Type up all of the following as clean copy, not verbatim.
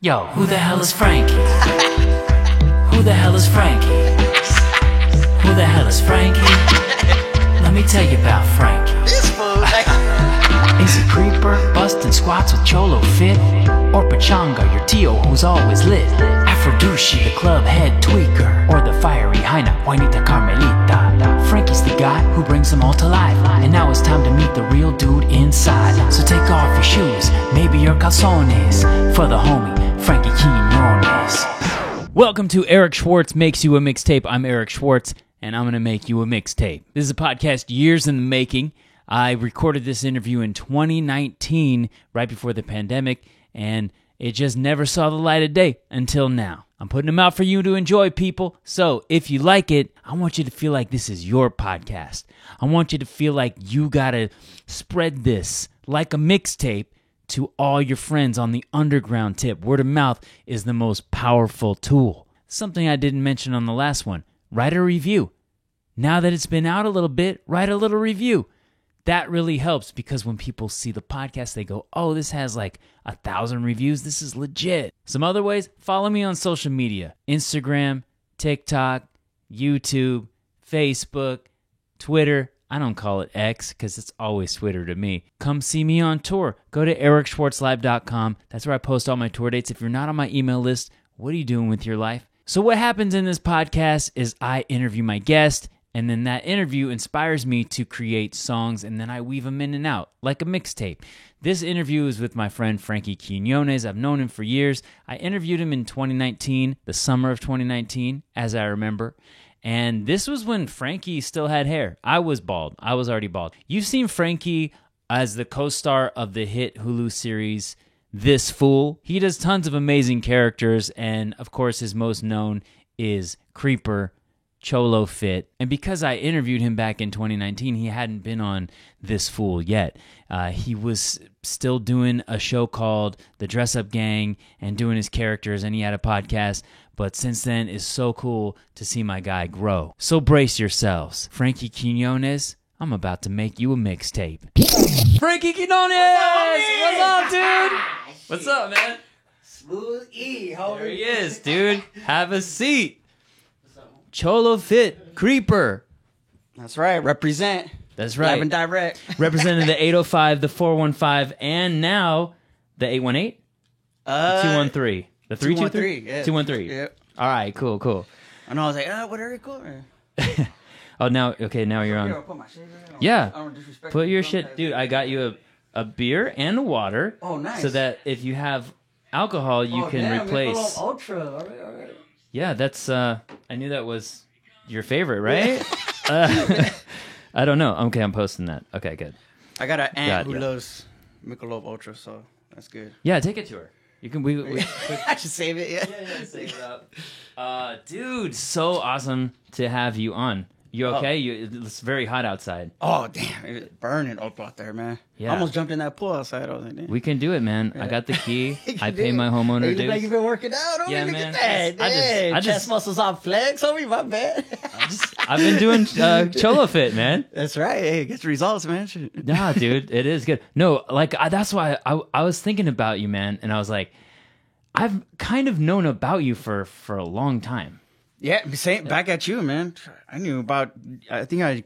Yo, who the hell is Frankie? Who the hell is Frankie? Who the hell is Frankie? Let me tell you about Frankie. This fool, Is he creeper, busting squats with Cholo Fit? Or Pachanga, your Tio who's always lit? Afrodushi, the club head tweaker? Or the fiery Jaina, Juanita Carmelita? Frankie's the guy who brings them all to life. And now it's time to meet the real dude inside. So take off your shoes, maybe your calzones, for the homie, Frankie Quinones. Welcome to Eric Schwartz Makes You a Mixtape. I'm Eric Schwartz, and I'm going to make you a mixtape. This is a podcast years in the making. I recorded this interview in 2019, right before the pandemic, and it just never saw the light of day until now. I'm putting them out for you to enjoy, people. So if you like it, I want you to feel like this is your podcast. I want you to feel like you got to spread this like a mixtape to all your friends on the underground tip. Word of mouth is the most powerful tool. Something I didn't mention on the last one. Write a review. Now that it's been out a little bit, write a little review. That really helps because when people see the podcast, they go, oh, this has like 1,000 reviews. This is legit. Some other ways, follow me on social media. Instagram, TikTok, YouTube, Facebook, Twitter. I don't call it X because it's always Twitter to me. Come see me on tour. Go to ericschwartzlive.com. That's where I post all my tour dates. If you're not on my email list, what are you doing with your life? So what happens in this podcast is I interview my guest, and then that interview inspires me to create songs, and then I weave them in and out like a mixtape. This interview is with my friend Frankie Quinones. I've known him for years. I interviewed him in 2019, the summer of 2019, as I remember. And this was when Frankie still had hair. I was bald. I was already bald. You've seen Frankie as the co-star of the hit Hulu series This Fool. He does tons of amazing characters, and of course his most known is Creeper, Cholo Fit. And because I interviewed him back in 2019, he hadn't been on This Fool yet. He was still doing a show called The Dress Up Gang and doing his characters, and he had a podcast. But since then, it's so cool to see my guy grow. So brace yourselves. Frankie Quinones, I'm about to make you a mixtape. Frankie Quinones! What's up, dude? What's up, man? Smooth E, homie. There he is, dude. Have a seat. Cholo Fit, Creeper. That's right. Represent. That's right. Live and direct. Representing the 805, the 415, and now the 818? 213. The 323? 213, yeah. 213. Yep. All right, cool. And I was like, what are you calling? Oh, now you're on. I'll put my shit in. Yeah. I don't disrespect Put you, your bro. shit. Dude, I got you a beer and a water. Oh, nice. So that if you have alcohol, you can damn, replace. Michelob Ultra. All right. Yeah, that's, I knew that was your favorite, right? I don't know. Okay, I'm posting that. Okay, good. I got an aunt who ya. loves Michelob Ultra, so that's good. Yeah, take it to her. You can, we I should save it, yeah. Yeah, save it up. Dude, so awesome to have you on. You okay? It's very hot outside. Oh, damn. It's burning up out there, man. Yeah. I almost jumped in that pool outside. I was like, damn. We can do it, man. I got the key. You I can pay do my it. homeowner Hey, you look dues. like you've been working out. Yeah, Look man. at that. I just- chest muscles on flex, homie. My bad. I've been doing Cholo Fit, man. That's right. Hey, it gets results, man. Shit. Nah, dude, it is good. No, like that's why I was thinking about you, man, and I was like, I've kind of known about you for a long time. Yeah, back at you, man. I knew about. I think I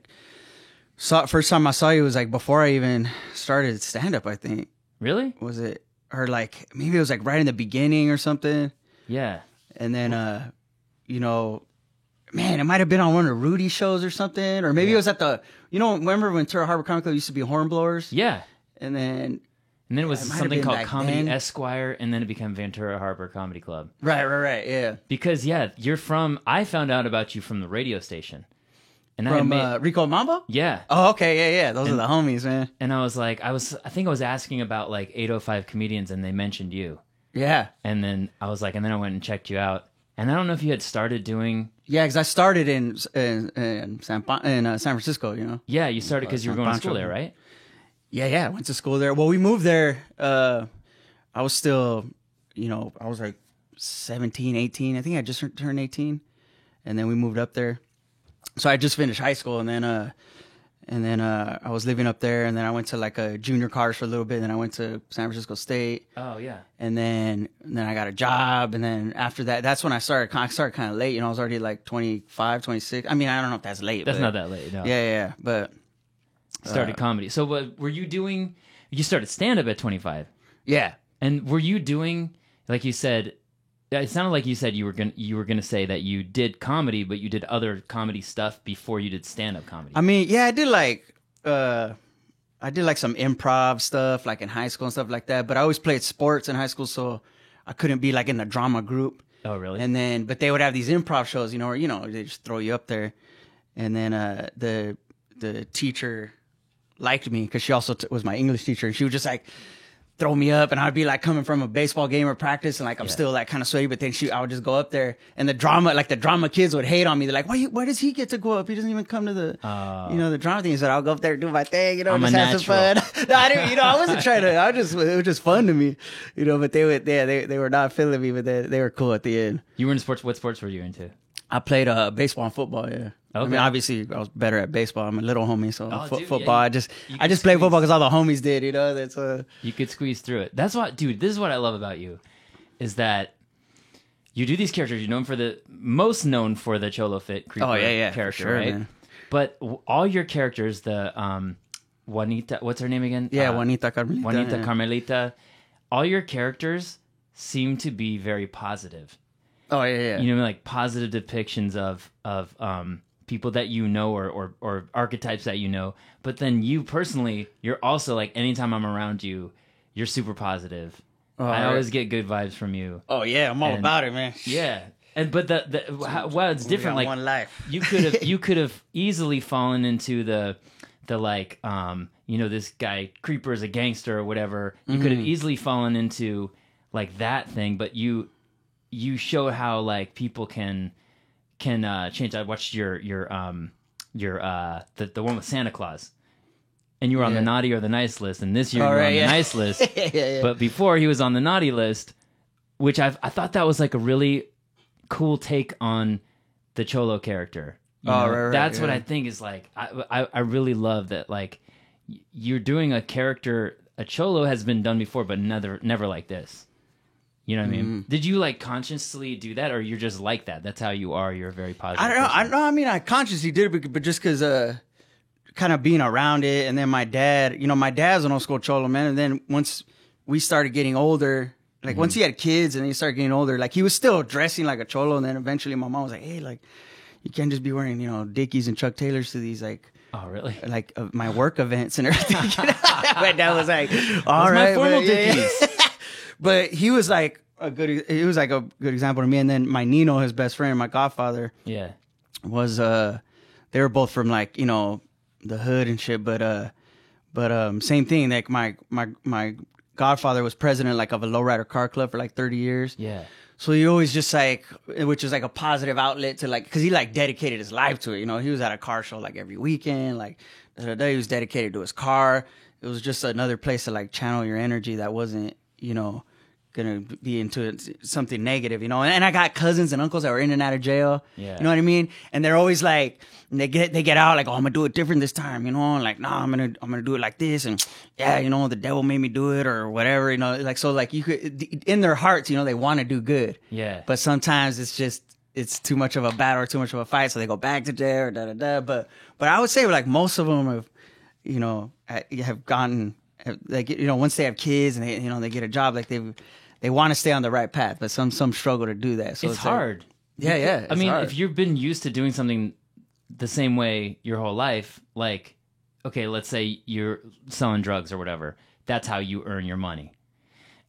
saw first time I saw you was like before I even started stand up. I think Really? was it or like maybe it was like right in the beginning or something. Yeah. And then you know, man, it might have been on one of the Rudy shows or something, or maybe it was at the. You know, remember when Terra Harbor Comic Club used to be Hornblowers? Yeah. And then And then it was it might have something been called back Comedy then. Esquire, and then it became Ventura Harbor Comedy Club. right, yeah. Because you're from. I found out about you from the radio station, and From I made Rico Mambo. yeah. Oh, okay, yeah. Those are the homies, man. And I was like, I think I was asking about like 805 comedians, and they mentioned you. Yeah. And then I was like, and then I went and checked you out. And I don't know if you had started doing. Yeah, because I started in San Francisco, you know. Yeah, you started because you were going to school Pancho. there, right? Yeah, I went to school there. Well, we moved there. I was still, you know, I was like 17, 18. I think I just turned 18. And then we moved up there. So I just finished high school, and then And then I was living up there, and then I went to like a junior college for a little bit, and then I went to San Francisco State. Oh yeah. And then I got a job, and then after that, that's when I started kind of late. You know, I was already like 25, 26. I mean, I don't know if that's late. That's but, not that late. No. Yeah, but Started comedy. So what were you doing? You started stand up at 25. yeah. And were you doing, like you said, it sounded like you said you were gonna say that you did comedy, but you did other comedy stuff before you did stand up comedy. I mean, yeah, I did like some improv stuff like in high school and stuff like that. But I always played sports in high school, so I couldn't be like in the drama group. Oh, really? And then, but they would have these improv shows, you know, where they just throw you up there. And then the teacher liked me because she also was my English teacher, and she would just like throw me up, and I'd be like coming from a baseball game or practice, and like I'm still like kind of sweaty, but then I would just go up there, and the drama kids would hate on me. They're like, why does he get to go up? He doesn't even come to the the drama thing. So I'll go up there and do my thing, I'm just have some fun. No, I didn't, I wasn't trying to. It was just fun to me, but they were not feeling me, but they were cool at the end. You were in sports. What sports were you into? I played baseball and football. Yeah. Okay. I mean, obviously, I was better at baseball. I'm a little homie, so Dude, football. yeah, I just played football because all the homies did. That's You could squeeze through it. That's what, dude. This is what I love about you, is that you do these characters. You're most known for the Cholo Fit Creeper character, sure, right? Man. But all your characters, the Juanita, what's her name again? Yeah, Juanita Carmelita. Juanita Carmelita. All your characters seem to be very positive. Oh yeah. Like positive depictions of people that or archetypes that but then you personally, you're also like, anytime I'm around you, you're super positive. I always get good vibes from you. Oh yeah, I'm all about it, man. Yeah, but it's different. Like one life. you could have easily fallen into the like this guy Creeper is a gangster or whatever. You could have easily fallen into like that thing, but you show how like people can change. I watched your the one with Santa Claus, and you were on the naughty or the nice list, and this year you were on the nice list. Yeah. But before he was on the naughty list, which I thought that was like a really cool take on the Cholo character. That's what I think is like. I really love that. Like you're doing a character. A Cholo has been done before, but never like this. You know what I mean? Did you like consciously do that, or you're just like that? That's how you are. You're a very positive. I don't know. person. I mean, I consciously did it, but just because kind of being around it, and then my dad. My dad's an old school Cholo, man. And then once we started getting older, like once he had kids and he started getting older, like he was still dressing like a Cholo. And then eventually my mom was like, "Hey, like you can't just be wearing Dickies and Chuck Taylors to these like." Oh really? Like my work events and everything. My dad was like, "All my right, formal man, Dickies." But he was like a good example to me. And then my Nino, his best friend, my godfather, was they were both from like the hood and shit. But same thing. Like my godfather was president like of a lowrider car club for like 30 years. Yeah. So he always just like, which is like a positive outlet to like, because he like dedicated his life to it. He was at a car show like every weekend. Like he was dedicated to his car. It was just another place to like channel your energy that wasn't gonna be into something negative, and I got cousins and uncles that were in and out of jail. Yeah. You know what I mean? And they're always like, they get out like, oh, I'm gonna do it different this time, like, nah, I'm gonna do it like this, and yeah, the devil made me do it or whatever, like, so like you could, in their hearts, they want to do good. Yeah. But sometimes it's too much of a battle or too much of a fight, so they go back to jail or da. But I would say like most of them have gotten like, once they have kids and they they get a job, like they want to stay on the right path, but some struggle to do that. So it's hard. Like, yeah. I mean, hard. if you've been used to doing something the same way your whole life, like, okay, let's say you're selling drugs or whatever. That's how you earn your money.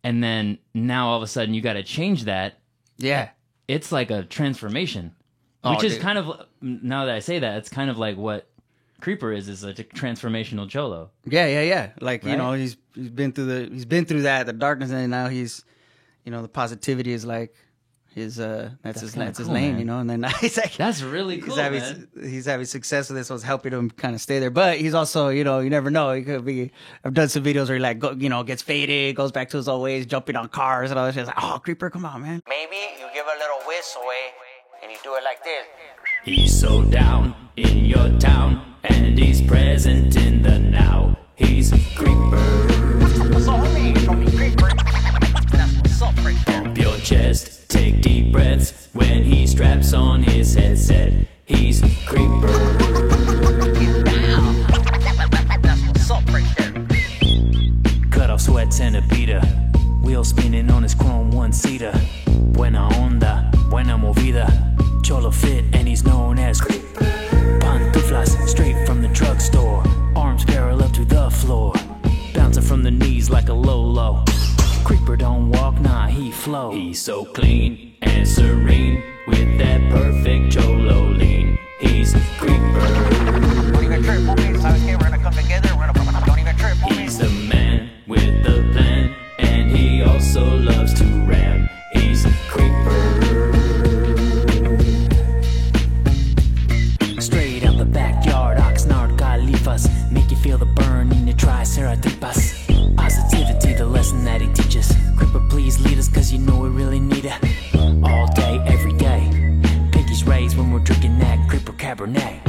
And then now all of a sudden you got to change that. Yeah. It's like a transformation, which is kind of, now that I say that, it's kind of like what Creeper is like a transformational Cholo. Yeah. Like, right? he's been through that, the darkness, and now he's, the positivity is like his that's his cool, lane, man. And then he's like, that's really cool. He's having success with this, so it's helping him kind of stay there. But he's also, you never know. He could be. I've done some videos where he like gets faded, goes back to his old ways, jumping on cars and all that shit. It's like, oh, Creeper, come on, man. Maybe you give a little whisk away and you do it like this. He's so down in your town, and he's present in the now. He's a creeper. Pump your chest, take deep breaths when he straps on his headset. He's a creeper. Cut off sweats and a beater, wheel spinning on his chrome one-seater. Buena onda, buena movida, cholo fit and he's known as creeper. Pantuflas straight from the drugstore, arms parallel to the floor, bouncing from the knees like a low-low. Creeper don't walk, nah, he flow. He's so clean and serene with that perfect cholo lean. He's a creeper. Don't even trip, homies. I was here, we're gonna come together. Don't even trip, homies. He's the man with the plan, and he also loves to ram. He's a creeper. Straight out the backyard, Oxnard Califas make you feel the burn in your triceratops. Positivity, the lesson that he teaches. Creeper, please lead us, cause you know we really need it. All day, every day. Pinkies raised when we're drinking that Creeper Cabernet.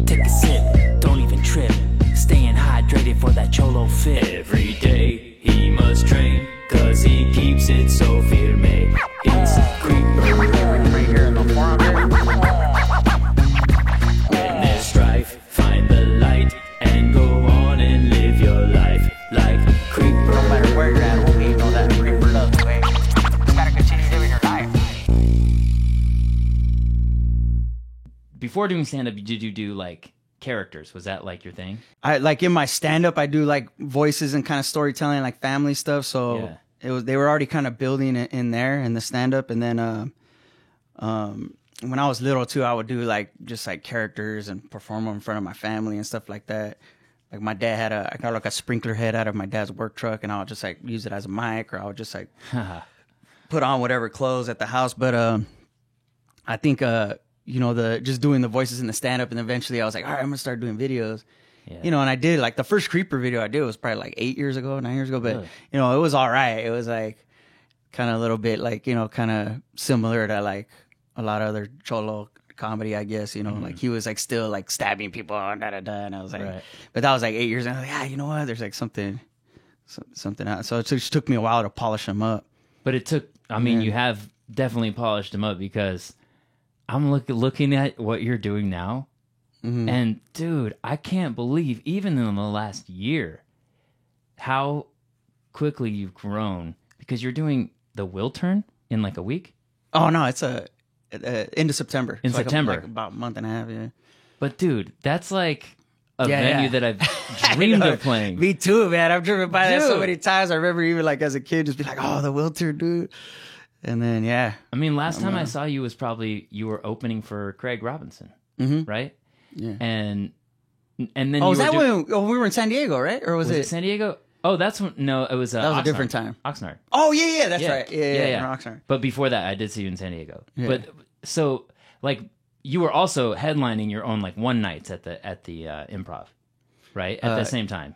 Take a sip, don't even trip. Staying hydrated for that cholo fit. Every day he must train, cause he keeps it so firme. He's a creeper. Right here in the forum here. When there's strife, find the light and go on and live your life like a creeper. No matter where you're at, homie, you know that creeper loves you, eh? You gotta continue living your life. Before doing stand-up, did you do like characters? Was that like your thing? I like in my stand up I do like voices and kind of storytelling, like family stuff. So Yeah. they were already kind of building it in there in the stand up. And then when I was little too, I would do like just like characters and perform them in front of my family and stuff like that. Like my dad I got like a sprinkler head out of my dad's work truck, and I would just like use it as a mic, or I would just like put on whatever clothes at the house. But I think you know, the just doing the voices in the stand up, and eventually I was like, all right, I'm gonna start doing videos. Yeah. You know, and I did like the first Creeper video I did was probably like 9 years ago, but Really? you know, it was all right. It was like kind of a little bit like, you know, kind of similar to like a lot of other cholo comedy, I guess, you know, like he was like still like stabbing people and and I was like, Right. but that was like 8 years, and I was like, yeah, you know what? There's like something out. So it just took me a while to polish them up. But it took, I mean, you have definitely polished them up, because I'm looking at what you're doing now. And dude, I can't believe, even in the last year, how quickly you've grown, because you're doing the Will Turn in like a week. Oh no, it's end of September. In So like September. like about a month and a half. Yeah. But dude, that's like a Yeah, venue yeah. that I've dreamed of playing. Me too, man. I've driven by that so Dude. many times. I remember even like as a kid, just be like, "Oh, the Wilter, dude." And then yeah, I mean, last time I saw you was probably you were opening for Craig Robinson, right? Yeah. And then oh, you was were that when we were in San Diego, right? Or was, was it San Diego? Oh, that's when, no, it was That was a Oxnard. different time. Oxnard. Oh yeah, that's Yeah. right. Yeah. Yeah. Rockstar. But before that, I did see you in San Diego. Yeah. But so like you were also headlining your own like one nights at the Improv, right? At the same time.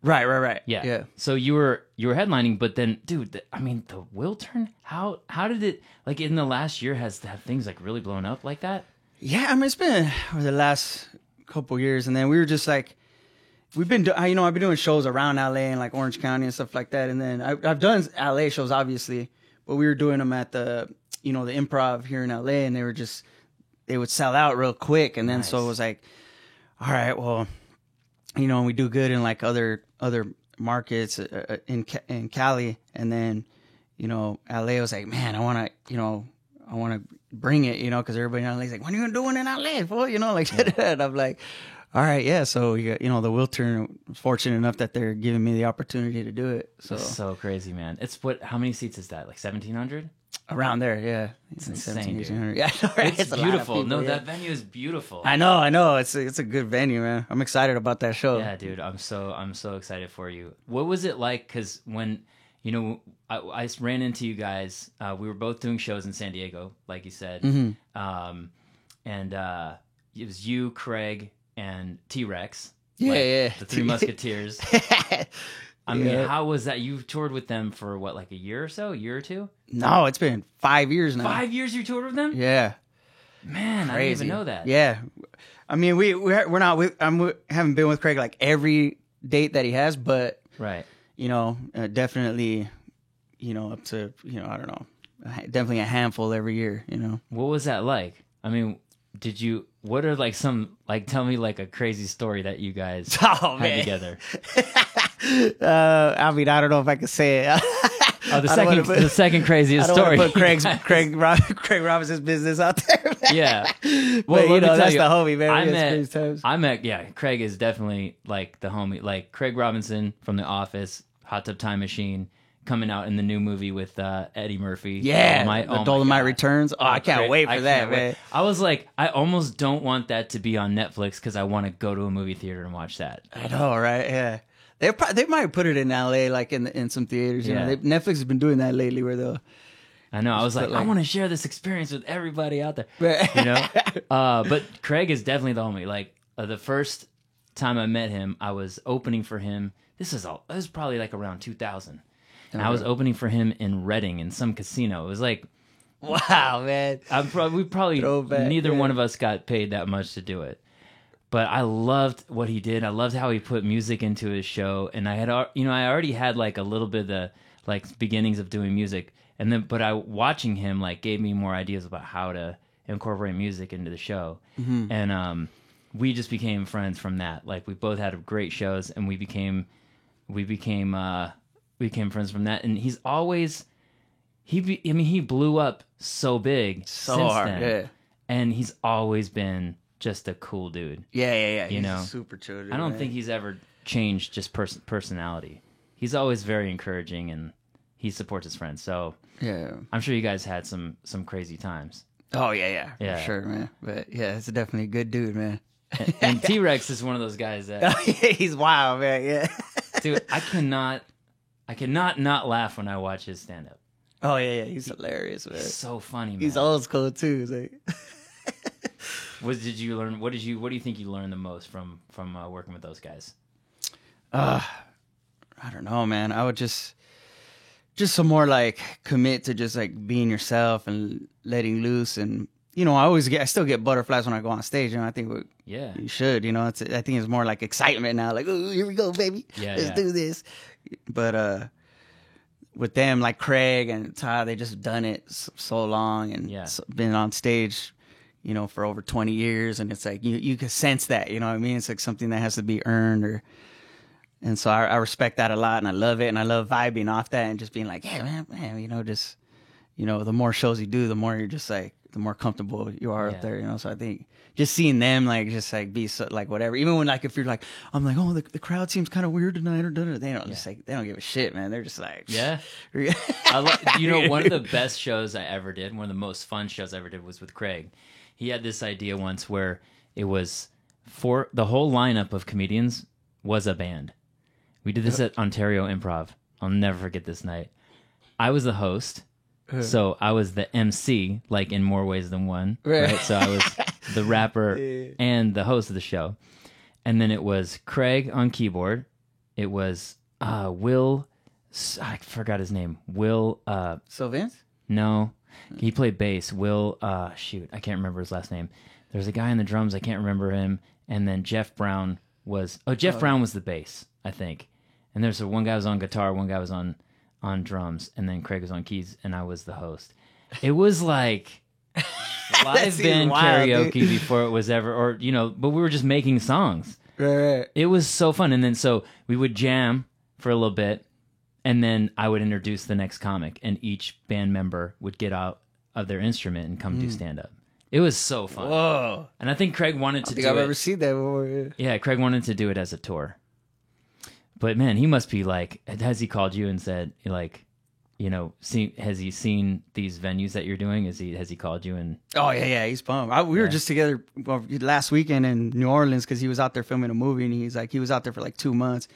Right. Yeah. Yeah. So you were headlining, but then, dude, I mean, the Will Turn. How did it, like, in the last year, have things like really blown up like that? Yeah, I mean, it's been over the last couple years, and then we were just like, I've been doing shows around LA and like Orange County and stuff like that, and then I've done LA shows obviously, but we were doing them at the the Improv here in LA, and they would sell out real quick, and then so it was like, all right, well, we do good in like other markets in Cali, and then LA was like, man, I want to bring it, because everybody in LA is like, when are you gonna do one in LA, fool? And I'm like, all right, yeah. So the Wilter was fortunate enough that they're giving me the opportunity to do it. So It's so crazy, man. It's how many seats is that? Like 1,700? around there, yeah. It's like insane, 17, dude. 1800. Yeah, I know, right? It's a lot of beautiful. people, No, yeah. that venue is beautiful. I know. It's a good venue, man. I'm excited about that show. Yeah, dude, I'm so excited for you. What was it like? Because when I ran into you guys, we were both doing shows in San Diego, like you said, Mm-hmm. and it was you, Craig, and T-Rex. Yeah. The Three Musketeers. I mean, Yeah. how was that? You toured with them for what, like a year or so, a year or two? No, it's been 5 years now. 5 years you toured with them? Yeah. Man, I didn't Crazy. even know that. Yeah. I mean, we're not. We haven't been with Craig like every date that he has, but Right. you know, definitely, you know, up to, you know, I don't know, definitely a handful every year. You know. What was that like? I mean, what are like some, like, tell me like a crazy story that you guys Oh, had man. together. I mean, I don't know if I could say it. Oh, the I don't wanna second, the second craziest I don't story. want to put you guys- Craig Robinson's business out there. Man. Yeah. But, you you know, tell that's the homie, man. I We had crazy times. met, Craig is definitely like the homie. Like Craig Robinson from The Office, Hot Tub Time Machine, coming out in the new movie with Eddie Murphy. Yeah, Dolomite. the Oh my Dolomite God. Returns. Oh, I can't Craig- wait I for that, can't wait. man. I was like, I almost don't want that to be on Netflix because I want to go to a movie theater and watch that. I know, right? Yeah. They might put it in LA, like in some theaters. You Yeah. know, Netflix has been doing that lately, where they'll. I know. I was like, But, like- I want to share this experience with everybody out there. Right. You know? But Craig is definitely the homie. Like, the first time I met him, I was opening for him. It was probably like around 2000. And I was opening for him in Reading in some casino. It was like, Wow, man. we probably, Throwback, neither yeah. one of us got paid that much to do it. But I loved what he did. I loved how he put music into his show. And I already had like a little bit of the like beginnings of doing music. And then, but watching him like gave me more ideas about how to incorporate music into the show. Mm-hmm. And we just became friends from that. Like we both had great shows, and we became friends from that. And he's always he blew up so big So since hard, then. yeah. And he's always been just a cool dude. Yeah. You He's know, super chill. Dude, I don't man. think he's ever changed just personality. He's always very encouraging, and he supports his friends. So Yeah. I'm sure you guys had some crazy times. Oh yeah, Yeah. for sure, man. But yeah, it's definitely a good dude, man. And T-Rex is one of those guys that, He's wild, man. Yeah. dude, I cannot not laugh when I watch his stand up. Oh yeah. He's hilarious, man. It's so funny, man. He's old school too. It's like, What do you think you learned the most from working with those guys? I don't know, man. I would just some more like commit to just like being yourself and letting loose. And you know, I still get butterflies when I go on stage. You know, I think Yeah. you should. You know, I think it's more like excitement now. Like, oh, here we go, baby. Yeah, Let's yeah. do this. But with them, like Craig and Todd, they just done it so long and Yeah. been on stage, you know, for over 20 years. And it's like you can sense that. You know what I mean? It's like something that has to be earned. And so I respect that a lot, and I love it, and I love vibing off that and just being like, yeah, man, you know, just, you know, the more shows you do, the more you're just like, the more comfortable you are Yeah. up there, you know. So I think just seeing them like just like be so, like whatever, even when like if you're like, I'm like, oh, the crowd seems kind of weird tonight, or they don't just like they don't give a shit, man. They're just like, Yeah. yeah, You know, one of the best shows I ever did, one of the most fun shows I ever did was with Craig. He had this idea once where it was for the whole lineup of comedians was a band. We did this at Ontario Improv. I'll never forget this night. I was the host, so I was the MC, like in more ways than one. Right? So I was the rapper and the host of the show. And then it was Craig on keyboard. It was Will, I forgot his name. Will, So Vince, no, he played bass. Will, shoot, I can't remember his last name. There's a guy on the drums, I can't remember him. And then Jeff Brown was the bass, I think. And there's one guy was on guitar, one guy was on drums, and then Craig was on keys, and I was the host. It was like live seems band wild, karaoke dude. before it was ever, or you know, but we were just making songs. right. It was so fun. And then so we would jam for a little bit, and then I would introduce the next comic, and each band member would get out of their instrument and come do stand up. It was so fun. Whoa, And I think Craig wanted to I think do I've it. ever seen that before. Yeah. Yeah, Craig wanted to do it as a tour. But man, he must be like, has he called you and said, like, you know, has he seen these venues that you're doing? Has he called you and Oh yeah, he's pumped. We were just together last weekend in New Orleans because he was out there filming a movie, and he was out there for like 2 months.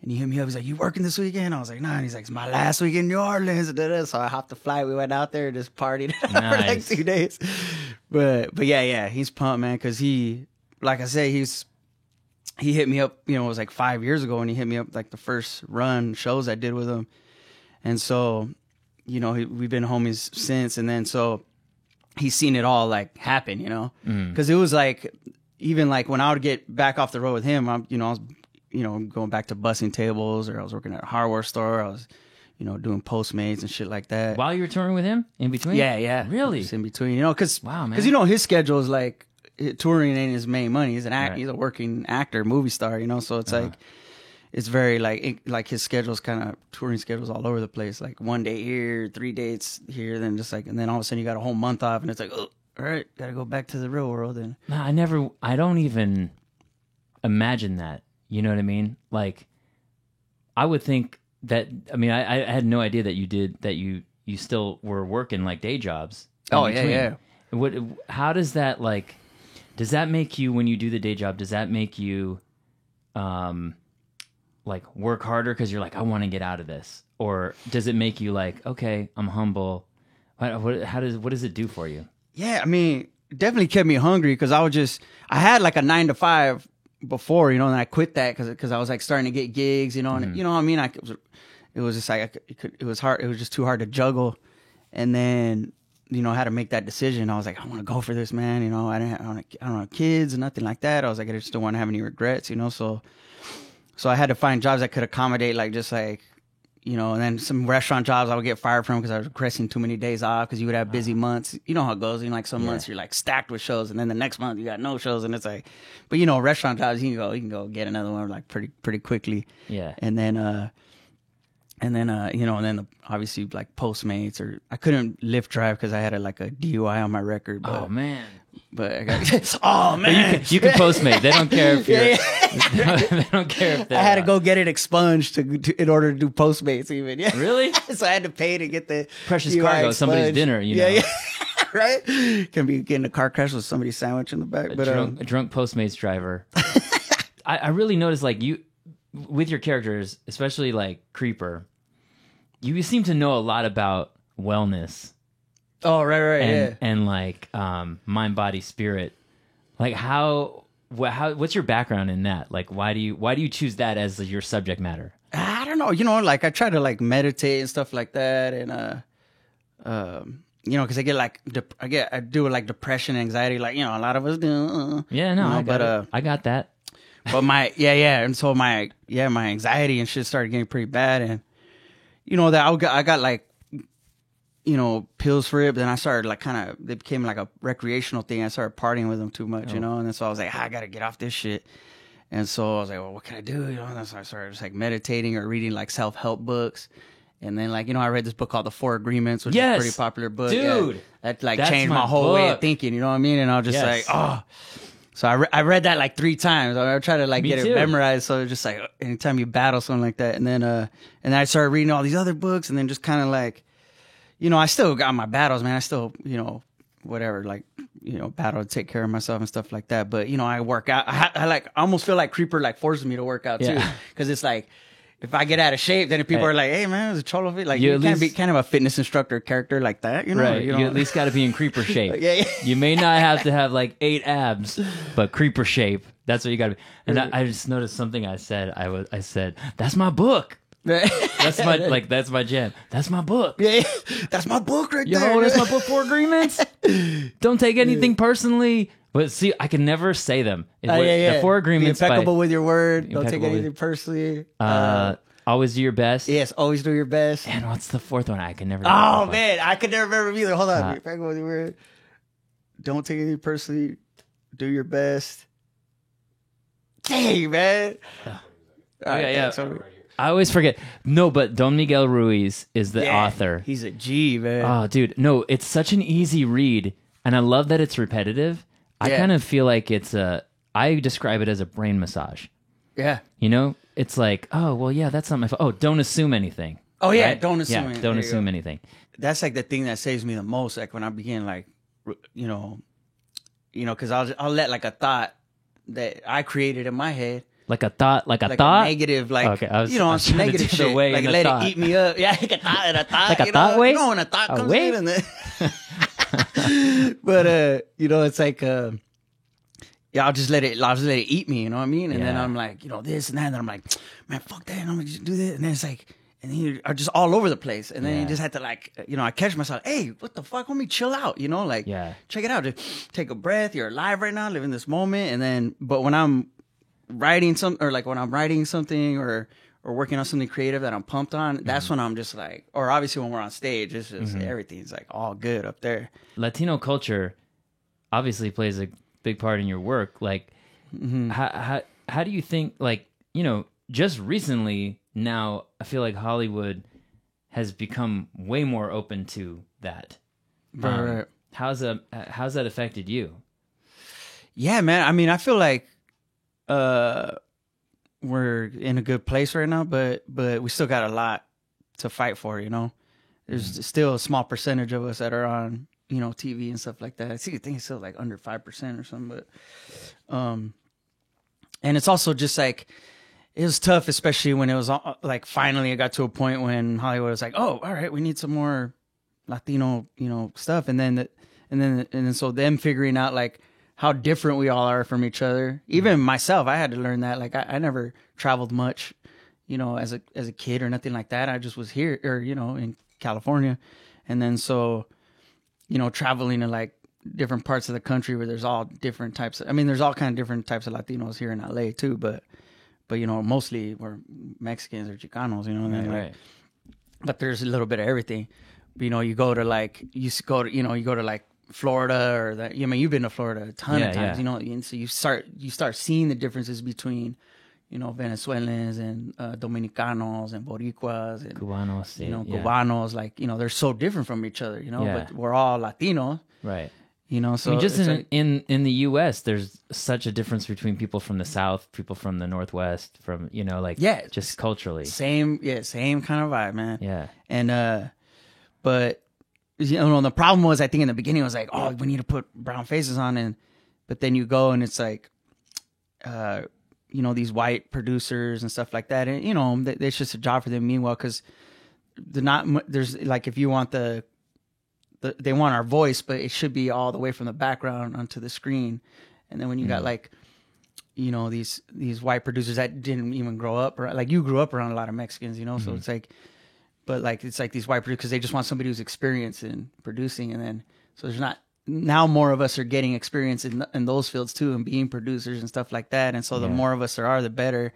And he hit me up. He's like, "You working this weekend?" I was like, "Nah." And he's like, "It's my last week in New Orleans." So I hopped the flight. We went out there and just partied for like Nice. 2 days. But yeah, he's pumped, man, because he, like I said, he hit me up. You know, it was like 5 years ago, and he hit me up like the first run shows I did with him. And so, you know, we've been homies since. And then so he's seen it all like happen, you know, because it was like, even like when I would get back off the road with him, I was, going back to bussing tables, or I was working at a hardware store. I was, doing Postmates and shit like that. While you were touring with him in between? Yeah. Really? Just in between, because Wow, man. his schedule is like touring ain't his main money. He's Right. he's a working actor, movie star, so it's like it's very like his schedule's kind of touring schedules all over the place. Like 1 day here, 3 dates here, then just like, and then all of a sudden you got a whole month off, and it's like, oh, all right, gotta go back to the real world. And No, I don't even imagine that. You know what I mean? Like, I would think that, I had no idea that you still were working like day jobs. in Oh, between. yeah. How does that, like, does that make you, when you do the day job, does that make you, like, work harder because you're like, I want to get out of this? Or does it make you like, okay, I'm humble? What does it do for you? yeah, it definitely kept me hungry, because I had like a 9 to 5 before, and I quit that because I was like starting to get gigs, and it was just like it was hard. It was just too hard to juggle, and then I had to make that decision. I was like, I want to go for this, man. I don't have kids and nothing like that. I was like, I just don't want to have any regrets, so I had to find jobs that could accommodate, like, just like, and then some restaurant jobs I would get fired from because I was requesting too many days off, because you would have busy months. You know how it goes. Like some months you're like stacked with shows, and then the next month you got no shows, and it's like, but restaurant jobs, you can go get another one like pretty quickly. Yeah. And then obviously like Postmates, or I couldn't Lyft drive because I had a DUI on my record. But, Oh, man. But I got, oh man, You can Postmate. They don't care if you're. They don't care if they're. I had to go get it expunged in order to do Postmates even. Yeah. Really? So I had to pay to get the Precious DUI cargo, somebody's expunged. dinner, you Yeah, know. yeah. Right? Can be getting a car crash with somebody's sandwich in the back. But A drunk Postmates driver. I really noticed, like, you, with your characters, especially like Creeper, you seem to know a lot about wellness oh right, and and like mind, body, spirit. Like, what's your background in that? Like, why do you choose that as your subject matter? I don't know. Like I try to like meditate and stuff like that, and because I get like I do like depression, anxiety, like a lot of us do. Yeah, no, I got that. But and so my anxiety and shit started getting pretty bad, and that I got like pills for it, but then I started like they became like a recreational thing. I started partying with them too much, and then so I was like, I gotta get off this shit. And so I was like, well, what can I do? And so I started just like meditating or reading like self-help books. And then like, I read this book called The Four Agreements, which is a pretty popular book. Dude. Yeah, that like That's changed my my whole way book. of thinking, you know what I mean? And I was just Yes. like, oh. So I read that like 3 times. I tried to like Me get too. it memorized. So it's just like anytime you battle something like that. And then I started reading all these other books, and then just kind of like, I still got my battles, man. I still, whatever, like, battle to take care of myself and stuff like that. But, I work out. I like almost feel like Creeper like forces me to work out too. Yeah. Because it's like, if I get out of shape, then if people are like, hey man, it's a cholo fit. Like, You you at can't be least- kind of a fitness instructor character like that, Right. You You at least got to be in Creeper shape. Yeah. You may not have to have like 8 abs, but Creeper shape. That's what you got to be. And I just noticed something I said. I said, that's my book. That's my jam. That's my book. Yeah, that's my book right Yo, there. that's my book, Four Agreements. Don't take anything personally. But see, I can never say them. The Four Agreements. Be impeccable by, with your word. Don't take Impeccable with- anything personally. always do your best. Yes, always do your best. And what's the fourth one? I can never. Oh man, I could never remember either. Hold on, be impeccable with your word. Don't take anything personally. Do your best. Dang, man. All right, yeah. so- I always forget. No, but Don Miguel Ruiz is the yeah, author. He's a G, man. Oh, dude. No, it's such an easy read. And I love that it's repetitive. I Yeah. kind of feel like I describe it as a brain massage. Yeah. It's like, oh, well, yeah, that's not my fault. Oh, don't assume anything. Oh yeah, right? don't assume. Yeah, anything. don't There you assume go. anything. That's like the thing that saves me the most. Like when I begin, like, because I'll let like a thought that I created in my head, Like a thought, like a like thought. a negative, like Okay, I was on some trying to negative do the shit, way like in a let thought. it eat me up. Yeah, like a thought and a thought. Like a you thought know? way? You know when a thought A comes way? in, and then but it's like I'll just let it eat me. You know what I mean? And then Yeah. I'm like, this and that, and then I'm like, man, fuck that. And I'm gonna just do this, and then it's like. and you are just all over the place. And then Yeah. you just had to like, I catch myself, hey, what the fuck, homie, chill out, like, Yeah. check it out, just take a breath. You're alive right now, live in this moment. And then, but when I'm writing when I'm writing something or working on something creative that I'm pumped on, that's when I'm just like, or obviously when we're on stage, it's just everything's like all good up there. Latino culture obviously plays a big part in your work. Like, how do you think, like, just recently now, I feel like Hollywood has become way more open to that. Right. How's that affected you? Yeah, man. I mean, I feel like we're in a good place right now, but we still got a lot to fight for, There's still a small percentage of us that are on, TV and stuff like that. I think it's still like under 5% or something, but and it's also just like, it was tough, especially when it was like finally it got to a point when Hollywood was like, oh, all right, we need some more Latino, stuff. And then so them figuring out like how different we all are from each other. Even myself, I had to learn that. Like I never traveled much, as a kid or nothing like that. I just was here or, in California. And then so, traveling to like different parts of the country where there's all different types there's all kind of different types of Latinos here in LA too, but mostly we're Mexicans or Chicanos, and then, Right. but there's a little bit of everything. You go to like, you go to like Florida or that. You've been to Florida a ton of times, and so you start seeing the differences between, Venezuelans and Dominicanos and Boricuas and Cubanos, Cubanos, like, they're so different from each other, Yeah. but we're all Latino, Right. so I mean, just it's in the U.S., there's such a difference between people from the South, people from the Northwest, from just culturally. same kind of vibe, man. Yeah. And but the problem was, I think in the beginning it was like, oh, we need to put brown faces on, but then you go and it's like, these white producers and stuff like that, and it's just a job for them. Meanwhile, because there's like, if you want they want our voice, but it should be all the way from the background onto the screen. And then when you got like, these white producers that didn't even grow up, like you grew up around a lot of Mexicans, so it's like, but like, it's like these white producers, because they just want somebody who's experienced in producing. And then, so there's not, now more of us are getting experience in those fields too, and being producers and stuff like that. And so the more of us there are, the better.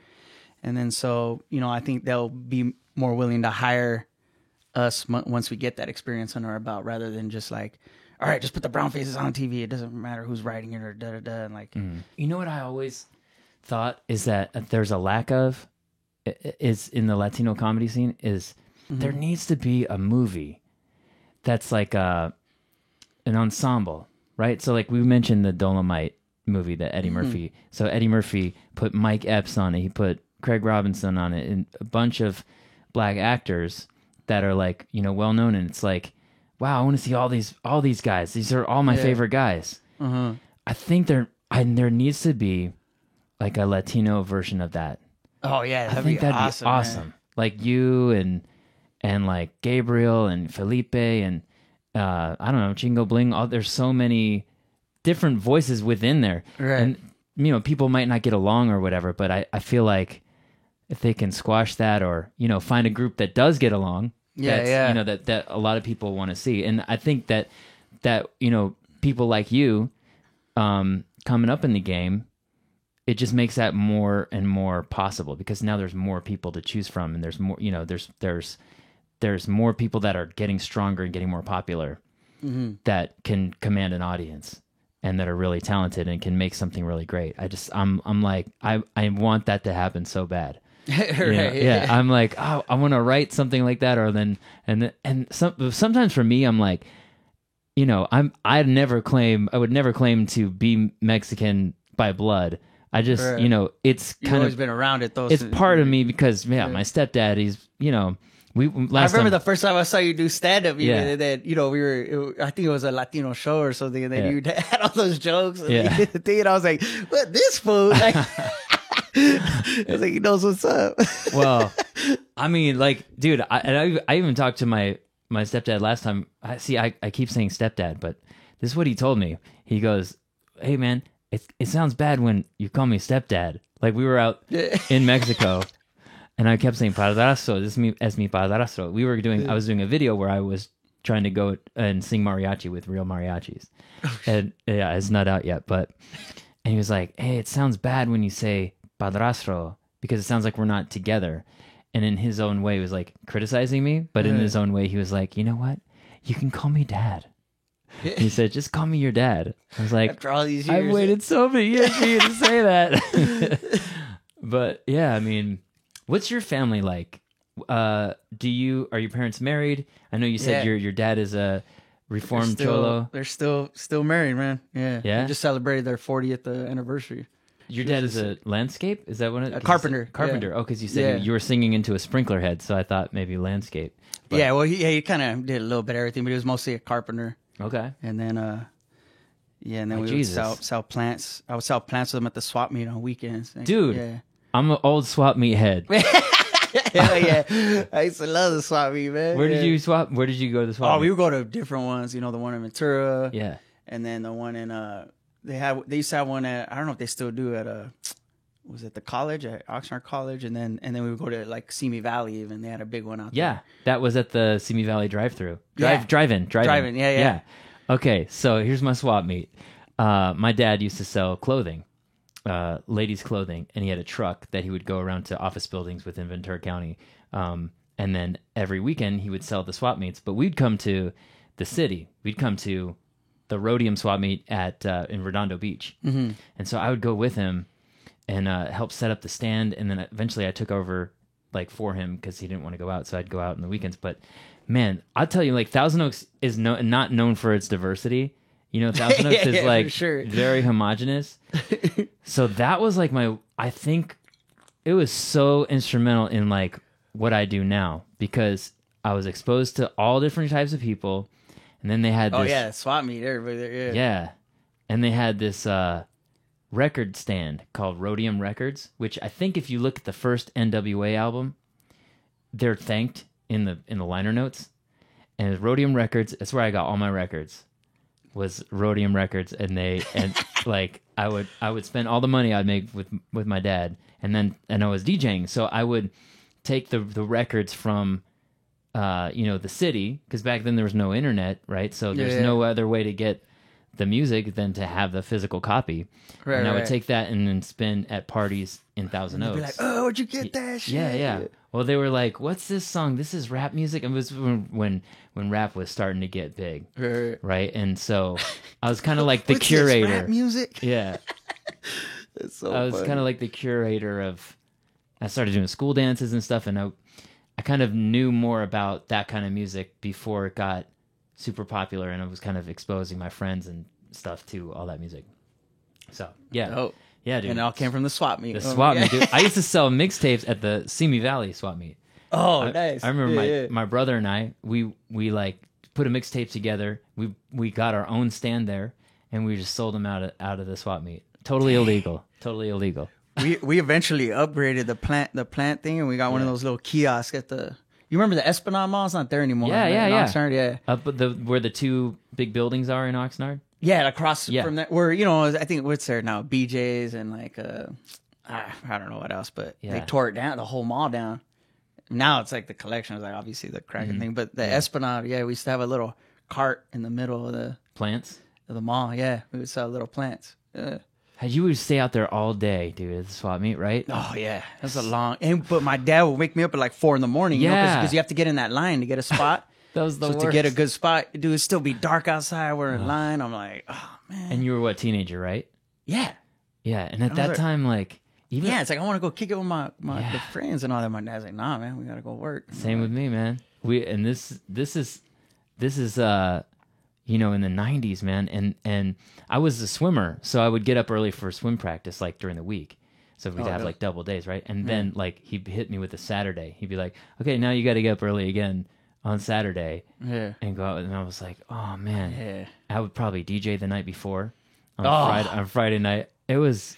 And then, so, I think they'll be more willing to hire us once we get that experience under our belt, rather than just like, all right, just put the brown faces on TV. It doesn't matter who's writing it or da-da-da. And like, You know what I always thought is that there's a lack of is in the Latino comedy scene is there needs to be a movie that's like an ensemble, right? So like we mentioned the Dolomite movie that Eddie Murphy. So Eddie Murphy put Mike Epps on it. He put Craig Robinson on it, and a bunch of black actors that are like, well known. And it's like, wow, I want to see all these guys. These are all my favorite guys. I think there needs to be like a Latino version of that. oh yeah, I think that'd awesome, be awesome. man. Like you and like Gabriel and Felipe and I don't know, Chingo Bling. There's so many different voices within there, Right. And people might not get along or whatever. But I feel like if they can squash that, or find a group that does get along, that a lot of people want to see. And I think that people like you coming up in the game, it just makes that more and more possible, because now there's more people to choose from, and there's more, there's more people that are getting stronger and getting more popular that can command an audience and that are really talented and can make something really great. I'm like, I want that to happen so bad. Right, I'm like, oh, I want to write something like that, or sometimes for me, I'm like, I would never claim to be Mexican by blood. I just, Right. You've it's kind always of been around it though. it's part of me, because my stepdad, he's, we I last remember time, the first time I saw you do stand up. Yeah. That I think it was a Latino show or something, and then Yeah. you had all those jokes. And Yeah. you did the thing, and I was like, "What this fool?" Like, I was like, "He knows what's up." well, I mean, like, dude, I even talked to my stepdad last time. I keep saying stepdad, but this is what he told me. He goes, "Hey man, it sounds bad when you call me stepdad." Like, we were out in Mexico, And I kept saying padrastro. This es mi padrastro. I was doing a video where I was trying to go and sing mariachi with real mariachis. And yeah, it's not out yet, and he was like, hey, it sounds bad when you say padrastro because it sounds like we're not together. And in his own way, he was like criticizing me, but in his own way, he was like, you know what? You can call me dad. He said, just call me your dad. I was like, After all these years, I've waited so many years for you to say that. But yeah, I mean, what's your family like? Are your parents married? I know you said Yeah. your dad is a reformed cholo. They're still married, man. Yeah. Yeah? They just celebrated their 40th anniversary. Your dad is a landscape? Is that what it? A carpenter, Carpenter. yeah. Oh, because you said Yeah. you were singing into a sprinkler head, so I thought maybe landscape. But- Yeah, well, he kind of did a little bit of everything, but he was mostly a carpenter. Okay. And then, and then Oh, we Jesus. would sell plants. I would sell plants with them at the swap meet on weekends. Dude. Yeah. I'm an old swap meet head. Hell yeah. I used to love the swap meet, man. Where did Yeah. you swap? Where did you go to the swap Oh, meet? we would go to different ones. You know, the one in Ventura. Yeah. And then the one in they used to have one at, I don't know if they still do, at was it the college, at Oxnard College, and then we would go to like Simi Valley even. They had a big one out Yeah, that was at the Simi Valley drive-through. Yeah. Drive-in. Drive-in, yeah. Okay, so here's my swap meet. My dad used to sell clothing, ladies' clothing, and he had a truck that he would go around to office buildings within Ventura County. And then every weekend he would sell the swap meets. But we'd come to the city. We'd come to the Rhodium swap meet in Redondo Beach. Mm-hmm. And so I would go with him and help set up the stand. And then eventually I took over like for him because he didn't want to go out. So I'd go out on the weekends. But man, I'll tell you, like Thousand Oaks is not known for its diversity. You know, Thousand Oaks Yeah, is for like sure. very homogenous. So that was like I think it was so instrumental in like what I do now because I was exposed to all different types of people. And then they had this. Oh, yeah, swap meet, everybody there, yeah. Yeah. And they had this record stand called Rhodium Records, which I think if you look at the first NWA album, they're thanked in the liner notes. And Rhodium Records, that's where I got all my records. Was Rhodium Records, and like I would spend all the money I'd make with my dad, and I was DJing, so I would take the records from the city, because back then there was no internet, right? So there's no other way to get the music than to have the physical copy. Right, and I would right. take that and then spin at parties in Thousand Oaks. Be like, oh, where'd you get that shit? Yeah. Well, they were like, "What's this song? This is rap music." And it was when rap was starting to get big, right? And so I was kind of like the What's curator. This, rap music? Yeah, It's so I was funny. kind of like the curator of. I started doing school dances and stuff, and I kind of knew more about that kind of music before it got super popular, and I was kind of exposing my friends and stuff to all that music. So yeah, Oh. yeah, dude. And it all came from the swap meet. The swap meet, dude. I used to sell mixtapes at the Simi Valley swap meet. Oh, nice. I remember Yeah, my brother and I, we like put a mixtape together. We got our own stand there, and we just sold them out of the swap meet. Totally illegal. Totally illegal. We eventually upgraded the plant thing, and we got one of those little kiosks at the. You remember the Esplanade Mall? It's not there anymore. Yeah, right? yeah, In yeah. Oxnard, yeah. Up at where the two big buildings are in Oxnard. Yeah, across Yeah. from that, where I think what's there now, BJ's and like I don't know what else, but they Yeah. tore it down, the whole mall down. Now it's like the collection is like obviously the cracking Mm-hmm. thing, but the Esplanade, we used to have a little cart in the middle of Plants. the mall. Yeah, we would sell little plants. You would stay out there all day, dude, at the swap meet, right? Oh yeah, that's a long. But my dad would wake me up at like 4 a.m. Yeah. because you have to get in that line to get a spot. That was the So worst. to get a good spot, dude, it'd still be dark outside. We're in line. I'm like, oh man. And you were what, teenager, right? Yeah, Yeah. And at was that like- like, like, even yeah. It's like I want to go kick it with my Yeah. the friends and all that. My dad's like, nah, man, we gotta go work. Same with me, man. This is in the 90s, man. And I was a swimmer, so I would get up early for swim practice like during the week. So we'd have yeah. like double days, right? And then like he'd hit me with a Saturday. He'd be like, "Okay, now you got to get up early again on Saturday Yeah. and go out." And I was like, "Oh man." Yeah. I would probably DJ the night before on Oh. Friday night. It was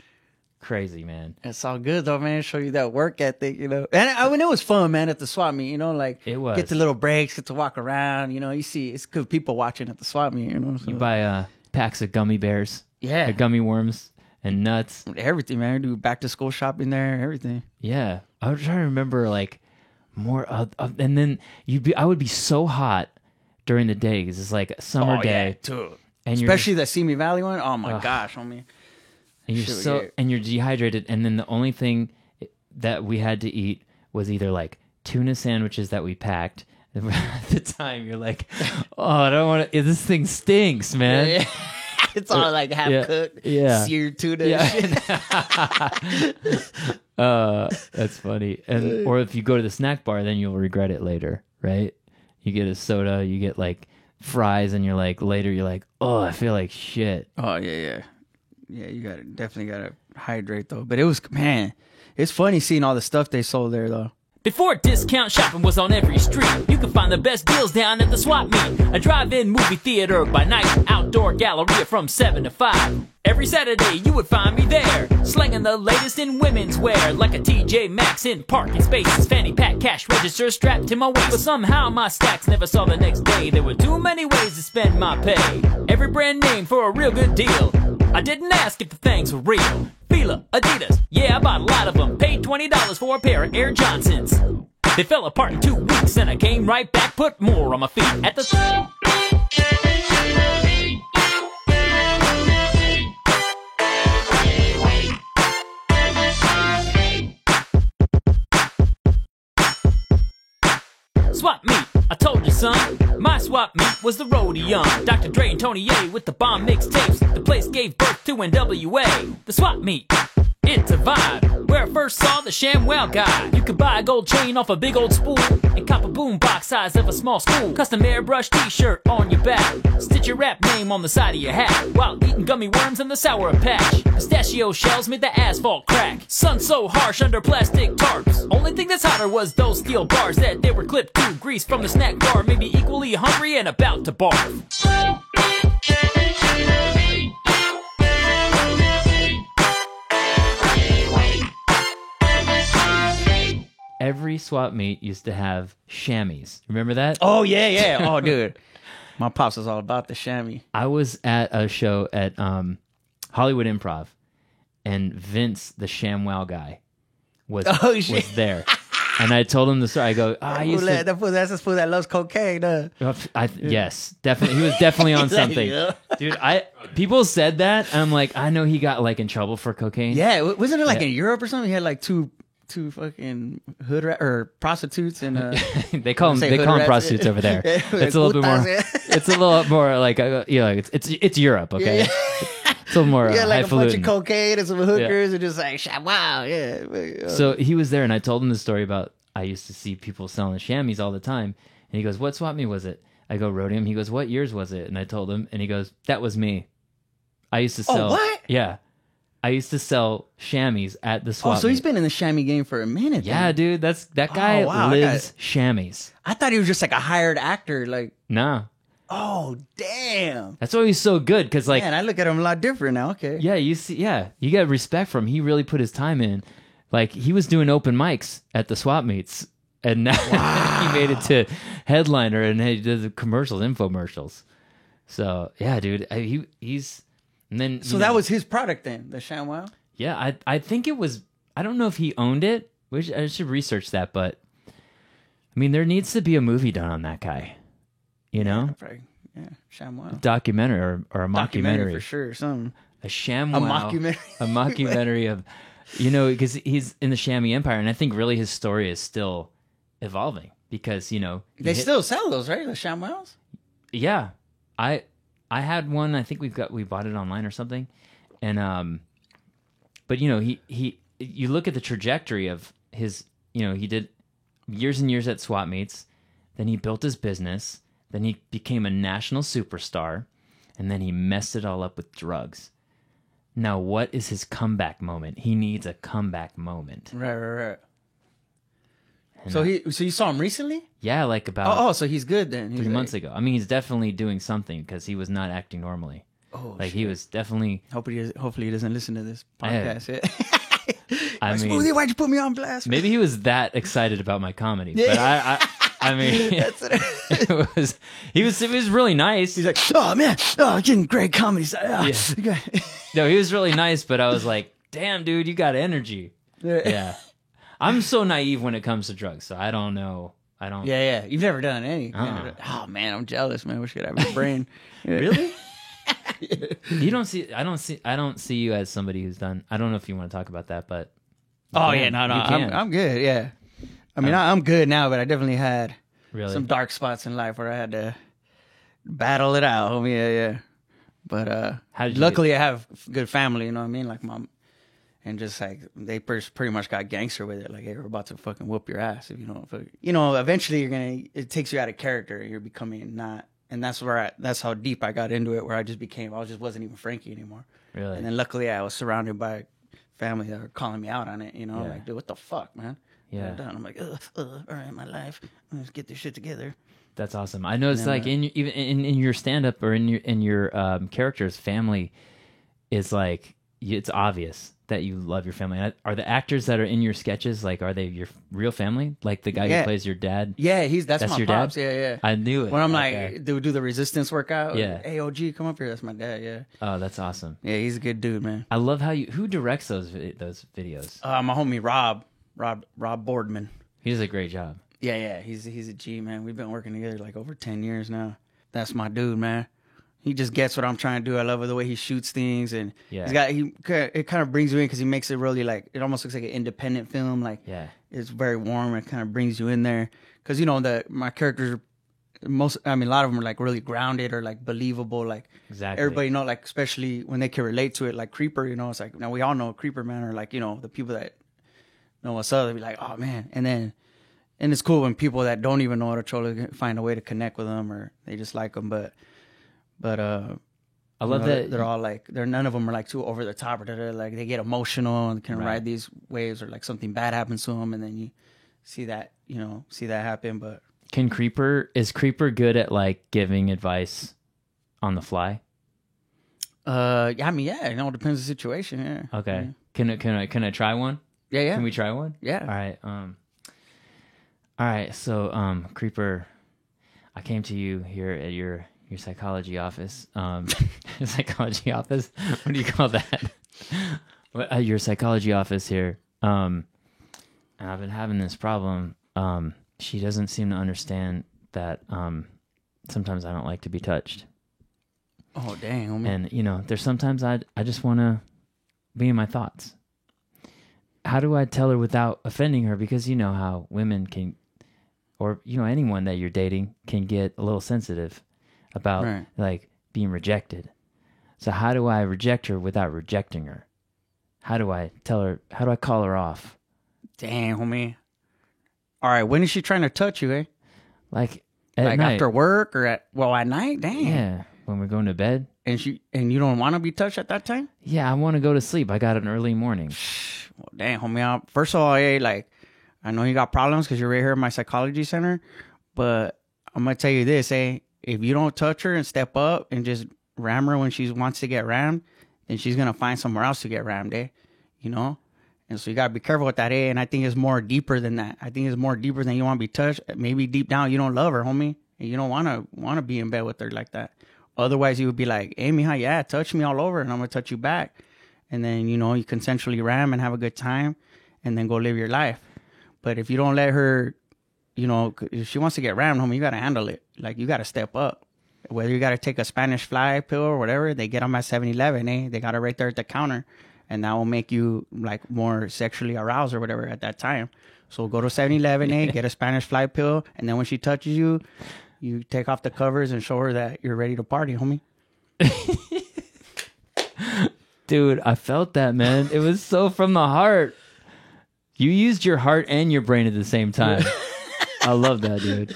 crazy, man. It's all good though, man. Show you that work ethic, And I mean, it was fun, man, at the swap meet. Like It was. get the little breaks, get to walk around. You see, it's good people watching at the swap meet. So. You buy packs of gummy bears, Yeah. gummy worms, and nuts. Everything, man. Do back to school shopping there, everything. Yeah. I was trying to remember like more and then I would be so hot during the day because it's like a summer day, too. and Especially the Simi Valley one. Oh my gosh, homie. and you're dehydrated, and then the only thing that we had to eat was either like tuna sandwiches that we packed. At the time, you're like, oh, I don't want to. This thing stinks, man. It's all like half cooked, seared tuna. Yeah. That's funny. And or if you go to the snack bar, then you'll regret it later, right? You get a soda, you get like fries, and you're like later, you're like, oh, I feel like shit. Oh yeah. You definitely gotta hydrate though. But it was, man, it's funny seeing all the stuff they sold there though. Before discount shopping was on every street, you could find the best deals down at the Swap Meet. A drive-in movie theater by night, outdoor galleria from 7 to 5. Every Saturday you would find me there, slinging the latest in women's wear, like a TJ Maxx in parking spaces, fanny pack cash register strapped to my waist. But somehow my stacks never saw the next day. There were too many ways to spend my pay. Every brand name for a real good deal. I didn't ask if the things were real. Fila, Adidas, yeah, I bought a lot of them. Paid $20 for a pair of Air Johnsons. They fell apart in 2 weeks, and I came right back, put more on my feet at the... Swap meet, I told you, son. My swap meet was the Rodeon. Dr. Dre and Tony A with the bomb mixtapes. The place gave birth to NWA. The swap meet, it's a vibe. Where I first saw the ShamWow guy. You could buy a gold chain off a big old spool and cop a boombox size of a small school. Custom airbrush t-shirt on your back. Stitch your rap name on the side of your hat while eating gummy worms in the Sour Patch. Pistachio shells made the asphalt crack. Sun so harsh under plastic tarps. Only thing that's hotter was those steel bars that they were clipped to. Grease from the snack bar made me equally hungry and about to barf. Every swap meet used to have chamois. Remember that? Oh yeah. Oh dude, my pops was all about the chamois. I was at a show at Hollywood Improv, and Vince, the ShamWow guy, was there. And I told him the story. I go, that's the fool that loves cocaine. Yes, definitely. He was definitely on something. Dude, people said that, and I'm like, I know he got like in trouble for cocaine. Yeah, wasn't it like in Europe or something? He had like two fucking hood or prostitutes and they call them prostitutes over there. It's a little bit more. It's a little more like it's Europe. Okay, it's a little more like a bunch of highfalutin. cocaine and some hookers and just like wow, yeah. So he was there, and I told him the story about I used to see people selling chamois all the time, and he goes, "What swap meet was it?" I go, "Rhodium." He goes, "What years was it?" And I told him, and he goes, "That was me. I used to sell." Oh, what? Yeah. I used to sell chamois at the swap. Oh, so he's meet. been in the chamois game for a minute. Yeah, then. dude, that guy lives chamois. I thought he was just like a hired actor. Like, No, oh damn, that's why he's so good. Because like, man, I look at him a lot different now. Okay, yeah, you get respect from him. He really put his time in. Like he was doing open mics at the swap meets, and now he made it to headliner, and he did the commercials, infomercials. So yeah, dude, he's. And then, so that was his product then, the ShamWow? Yeah, I think it was. I don't know if he owned it. I should research that, but I mean, there needs to be a movie done on that guy. You know, yeah, ShamWow documentary or a mockumentary for sure. Something a ShamWow, a mockumentary of, because he's in the chamois empire, and I think really his story is still evolving because they still sell those, right? The ShamWows. Yeah, I had one. I think we bought it online or something, and but you look at the trajectory of his. He did years and years at swap meets, then he built his business, then he became a national superstar, and then he messed it all up with drugs. Now, what is his comeback moment? He needs a comeback moment. Right. And so you saw him recently? Yeah, like about so he's good then. 3 months ago. I mean, he's definitely doing something because he was not acting normally. Oh, like he was definitely. Hopefully he doesn't listen to this podcast. I mean, Smoothie, why'd you put me on blast? Maybe he was that excited about my comedy, but I mean, he was really nice. He's like, oh man, I'm getting great comedy. No, he was really nice, but I was like, damn, dude, you got energy. Yeah. I'm so naive when it comes to drugs, so I don't know. I don't. Yeah. You've never done any. Uh-uh. Oh man, I'm jealous, man. Wish I could have a brain. Really? You don't see. I don't see you as somebody who's done. I don't know if you want to talk about that, but. Oh you yeah, can. no, You can. I'm good. Yeah, I mean, I'm good now, but I definitely had Really? some dark spots in life where I had to battle it out, homie. Yeah. But How did you luckily, I have good family. You know what I mean? Like mom, and just like they pretty much got gangster with it. Like, hey, we're about to fucking whoop your ass if you don't. Eventually it takes you out of character. You're becoming not, and that's how deep I got into it. Where I just wasn't even Frankie anymore. Really? And then luckily, I was surrounded by family that were calling me out on it. You know, Yeah. like, dude, what the fuck, man? Yeah. I'm like, all right, my life. Let's get this shit together. That's awesome. I noticed, And like even in your stand up or in your characters, family is like it's obvious that you love your family. Are the actors that are in your sketches like are they your real family? Like the guy Yeah. who plays your dad? Yeah, that's my your pops. dad? Yeah. I knew it. When I'm Okay. like, do the resistance workout. Yeah. Hey, OG, come up here. That's my dad. Yeah. Oh, that's awesome. Yeah, he's a good dude, man. I love how who directs those videos. My homie Rob Boardman. He does a great job. Yeah. He's a G, man. We've been working together like over 10 years now. That's my dude, man. He just gets what I'm trying to do. I love the way he shoots things, and Yeah. it kind of brings you in because he makes it really like it almost looks like an independent film. Like Yeah. it's very warm. It kind of brings you in there because my characters a lot of them are like really grounded or like believable. Like Exactly. everybody know, like especially when they can relate to it. Like Creeper, it's like now we all know Creeper, man, or like the people that know what's up. They be like, oh man, and it's cool when people that don't even know Ochola find a way to connect with them or they just like them. But I love that they're all like none of them are like too over the top or they're like they get emotional and can Right. ride these waves or like something bad happens to them and then you see that happen. But is Creeper good at like giving advice on the fly? I mean, yeah, it depends on the situation. Yeah. Okay. Can I try one? Yeah. Can we try one? Yeah. All right. So, Creeper, I came to you here at your psychology office. Your psychology office? What do you call that? Your psychology office here. And I've been having this problem. She doesn't seem to understand that sometimes I don't like to be touched. Oh, dang, homie. And, there's sometimes I just want to be in my thoughts. How do I tell her without offending her? Because you know how women can, or anyone that you're dating can get a little sensitive about Right. like being rejected. So how do I reject her without rejecting her? How do I tell her? How do I call her off? Dang, homie. All right, when is she trying to touch you, eh? Like at Like night. after work or at night? Dang. Yeah, when we're going to bed. And you don't want to be touched at that time? Yeah, I want to go to sleep. I got an early morning. Well, dang, homie. First of all, hey, like, I know you got problems because you're right here at my psychology center, but I'm going to tell you this, if you don't touch her and step up and just ram her when she wants to get rammed, then she's going to find somewhere else to get rammed, And so you got to be careful with that, And I think it's more deeper than that. I think it's more deeper than you want to be touched. Maybe deep down you don't love her, homie, and you don't want to be in bed with her like that. Otherwise, you would be like, hey, mija, yeah, touch me all over, and I'm going to touch you back. And then, you consensually ram and have a good time, and then go live your life. But if you don't let her, if she wants to get rammed, homie, you got to handle it. Like, you got to step up. Whether you got to take a Spanish fly pill or whatever, they get them at 7-Eleven, They got it right there at the counter. And that will make you, like, more sexually aroused or whatever at that time. So go to 7-Eleven, get a Spanish fly pill, and then when she touches you, you take off the covers and show her that you're ready to party, homie. Dude, I felt that, man. It was so from the heart. You used your heart and your brain at the same time. I love that, dude.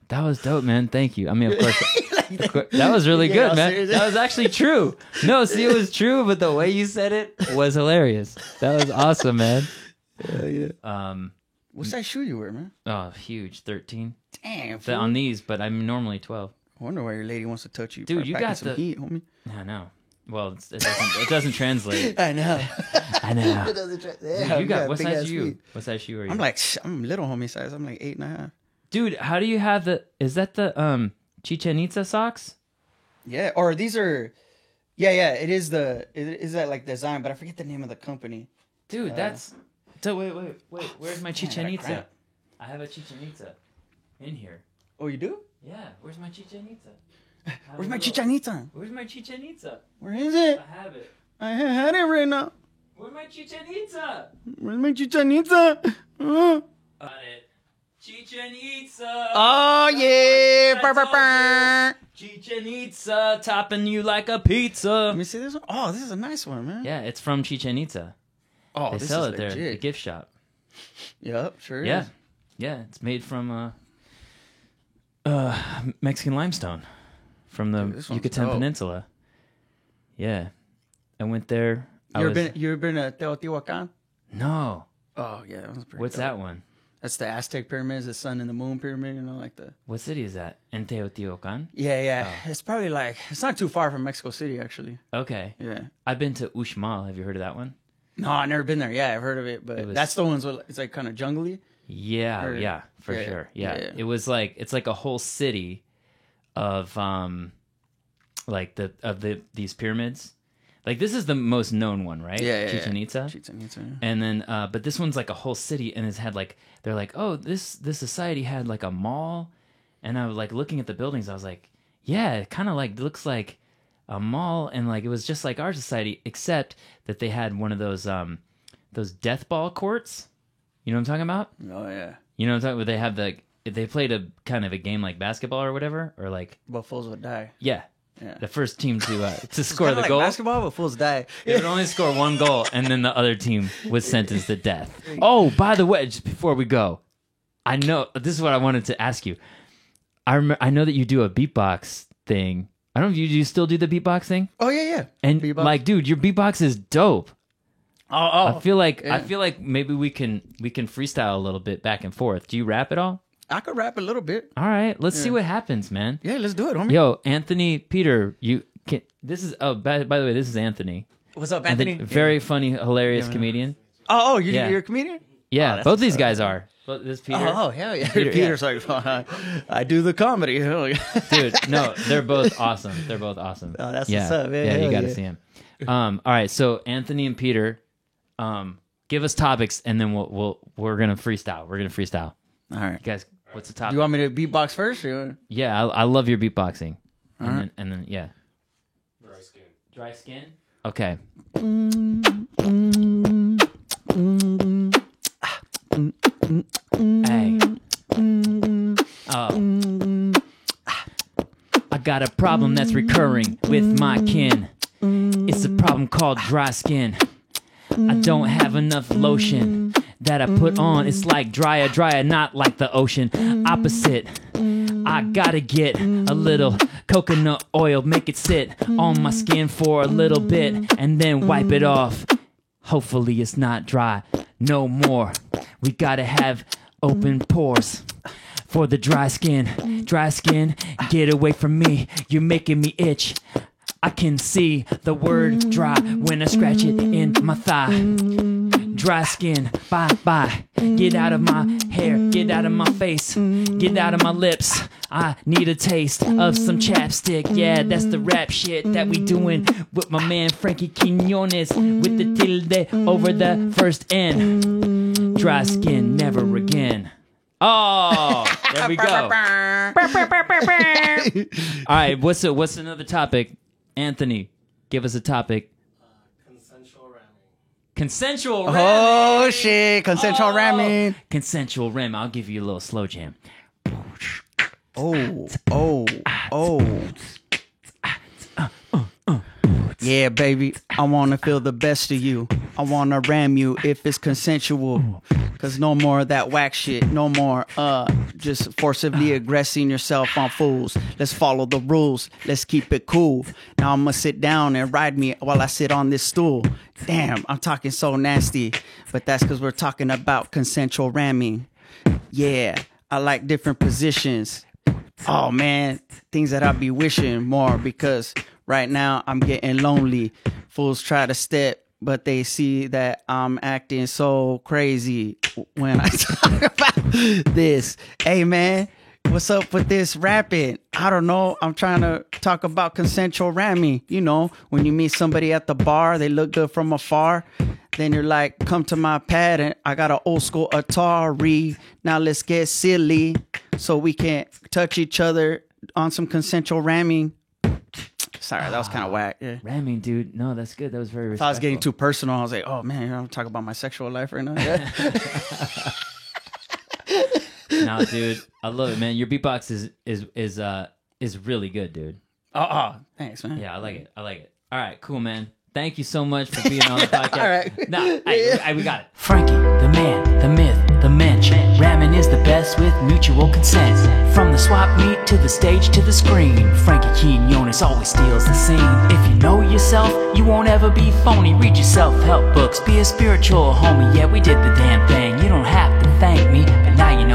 That was dope, man. Thank you. I mean, of course, that was really good, man. Seriously? That was actually true. No, see, it was true, but the way you said it was hilarious. That was awesome, man. Yeah. What size shoe you wear, man? Oh, huge. 13. Damn, On these, but I'm normally 12. I wonder why your lady wants to touch you. Dude, Probably you packing got some the- heat, homie. I know. Well, it doesn't translate. I know. I know. Yeah, You got what big size ass are you? feet. What size shoe are you? I'm little homie size. I'm like 8.5. Dude, how do you have is that the Chichen Itza socks? Yeah, or these are. Yeah. It is that like design, but I forget the name of the company. Dude, that's So wait. Where's my Chichen Itza? crap. I have a Chichen Itza in here. Oh, you do? Yeah. Where's my Chichen Itza? Where's my Chichen Itza? Where's my Chichen Itza? Where is it? I have it. I had it right now. Where's my Chichen Itza? Where's my Chichen Itza? Got it. Chichen Itza. Oh, yeah. I Burr, burr, told burr. Chichen Itza, topping you like a pizza. Let me see this one. Oh, this is a nice one, man. Yeah, it's from Chichen Itza. Oh, They this sell is it there, legit. the gift shop. Yep, sure Yeah, is. yeah, it's made from Mexican limestone from the Dude, this one's Yucatan dope. Peninsula. Yeah, I went there. You ever been to Teotihuacan? No, Oh, yeah. That was pretty what's dope. that one? That's the Aztec pyramids, the sun and the moon pyramid, you know, like the... What city is that? In Teotihuacan? Yeah. Oh. It's probably like... It's not too far from Mexico City, actually. Okay, Yeah. I've been to Uxmal. Have you heard of that one? No, I've never been there. Yeah, I've heard of it, but It was- that's the ones where it's like kind of jungly. Yeah, Or- yeah, for yeah, sure. Yeah. yeah. It was like it's like a whole city of like these pyramids. Like this is the most known one, right? Chichen Itza. Chichen Itza. And then but this one's like a whole city and it's had like they're like, "Oh, this society had like a mall." And I was like looking at the buildings, I was like, "Yeah, it kind of like looks like a mall and like it was just like our society except that they had one of those death ball courts." You know what I'm talking about? Oh, yeah. You know what I'm talking about? They have they played a kind of a game like basketball or whatever, or like But fools would die. yeah, Yeah. the first team to score Kinda the like goal. basketball, but fools die. They would only score one goal, and then the other team was sentenced to death. Oh, by the way, just before we go, I know this is what I wanted to ask you. I know that you do a beatbox thing. I don't know if you still do the beatbox thing. Oh, yeah. And Beatbox? like, dude, your beatbox is dope. Oh. I feel like yeah. maybe we can freestyle a little bit back and forth. Do you rap at all? I could rap a little bit. All right, let's see what happens, man. Yeah, let's do it, homie. Yo, Anthony, Peter, you can. This is by the way, this is Anthony. What's up, And Anthony? the very funny, hilarious comedian. Oh, Yeah. you're a comedian? Yeah, that's both these what's guys are. But this Peter, Oh, hell yeah. Peter, Peter's like, I do the comedy. Hell yeah. dude. No, they're both awesome. They're both awesome. Oh, that's yeah. what's up, man. Yeah, you Hell got to yeah. see him. All right, so Anthony and Peter, give us topics, and then we're gonna freestyle. We're gonna freestyle. All right. You guys, what's the Do topic? you want me to beatbox first? Or... Yeah, I love your beatboxing. And then yeah. Dry skin. Dry skin. Okay. Hey. Oh. I got a problem that's recurring with my kin. It's a problem called dry skin. I don't have enough lotion that I put on. It's like drier, not like the ocean. Opposite. I gotta get a little coconut oil, make it sit on my skin for a little bit, and then wipe it off. Hopefully it's not dry no more. We gotta have open pores for the dry skin. Dry skin, get away from me. You're making me itch. I can see the word dry when I scratch it in my thigh. Dry skin, bye. Get out of my hair, get out of my face, get out of my lips. I need a taste of some chapstick. Yeah, that's the rap shit that we doing with my man Frankie Quinones with the tilde over the first N. Dry skin, never again. Oh, there we go. All right, what's another topic? Anthony, give us a topic. Consensual ramming. Consensual ramming. Oh, shit. Consensual ramming. Consensual ramming. I'll give you a little slow jam. Oh. Yeah, baby, I wanna feel the best of you. I wanna ram you if it's consensual. Cause no more of that whack shit. No more just forcibly aggressing yourself on fools. Let's follow the rules. Let's keep it cool. Now I'ma sit down and ride me while I sit on this stool. Damn, I'm talking so nasty. But that's cause we're talking about consensual ramming. Yeah, I like different positions. Oh man, things that I be wishing more because right now I'm getting lonely. Fools try to step, but they see that I'm acting so crazy when I talk about this. Hey man, What's up with this rapping? I don't know. I'm trying to talk about consensual ramming. You know, when you meet somebody at the bar, they look good from afar. Then you're like, come to my pad and I got an old school Atari. Now let's get silly so we can touch each other on some consensual ramming. Sorry, that was kind of whack. Yeah. Ramming, dude. No, that's good. That was very If respectful. I was getting too personal, I was like, oh man, I'm talking about my sexual life right now. Yeah. No, dude, I love it, man. Your beatbox is really good, dude. Thanks, man. Yeah, I like it. All right, cool, man. Thank you so much for being on the podcast. All right. No, we got it. Frankie, the man, the myth, the mensch. Ramming is the best with mutual consent. From the swap meet to the stage to the screen, Frankie Quinones always steals the scene. If you know yourself, you won't ever be phony. Read your self-help books, be a spiritual homie. Yeah, we did the damn thing. You don't have to thank me, but now you